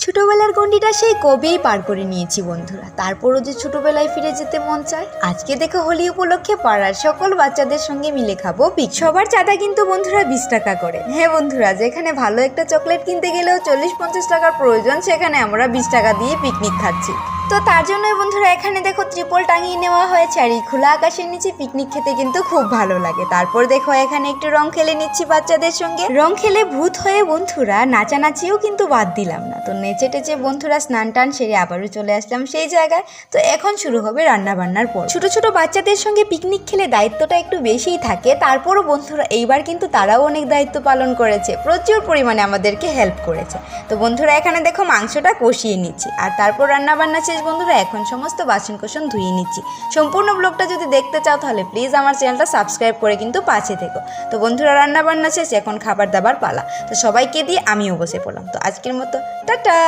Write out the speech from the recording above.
ছোটবেলার গণ্ডিটা সেই কবেই পার করে নিয়েছি বন্ধুরা, তারপরও যে ছোটবেলায় ফিরে যেতে মন চায়। আজকে দেখো হোলি উপলক্ষে পাড়ার সকল বাচ্চাদের সঙ্গে মিলে খাবো পিক। সবার চাঁদা কিন্তু বন্ধুরা 20 টাকা করে। হ্যাঁ বন্ধুরা, যেখানে ভালো একটা চকলেট কিনতে গেলেও 40-50 টাকার প্রয়োজন, সেখানে আমরা 20 টাকা দিয়ে পিকনিক খাচ্ছি। তো তার জন্যই বন্ধুরা এখানে দেখো ত্রিপল টাঙিয়ে নেওয়া হয়েছে, আর এই খোলা আকাশের নিচে পিকনিক খেতে কিন্তু খুব ভালো লাগে। তারপর দেখো এখানে একটু রং খেলে নিচ্ছি বাচ্চাদের সঙ্গে। রং খেলে ভূত হয়ে বন্ধুরা নাচানাচিও কিন্তু বাদ দিলাম না। তো নেচে টেচে বন্ধুরা স্নান টান সেরে আবারও চলে আসলাম সেই জায়গায়। তো এখন শুরু হবে রান্না বান্নার পর। ছোট ছোট বাচ্চাদের সঙ্গে পিকনিক খেলে দায়িত্বটা একটু বেশিই থাকে, তারপরও বন্ধুরা এইবার কিন্তু তারাও অনেক দায়িত্ব পালন করেছে, প্রচুর পরিমাণে আমাদেরকে হেল্প করেছে। তো বন্ধুরা এখানে দেখো মাংসটা কষিয়ে নিচ্ছি, আর তারপর রান্না বান্না শেষ বন্ধুরা। এখন সমস্ত বাসন কোসন ধুয়ে নিচ্ছি। সম্পূর্ণ ব্লগটা যদি দেখতে চাও তাহলে প্লিজ আমার চ্যানেলটা সাবস্ক্রাইব করে কিন্তু পাশে থেকো। তো বন্ধুরা রান্না বান্না শেষ, এখন খাবার দাবার পালা। তো সবাইকে দিয়ে আমিও বসে পড়লাম। তো আজকের মতো টাটা।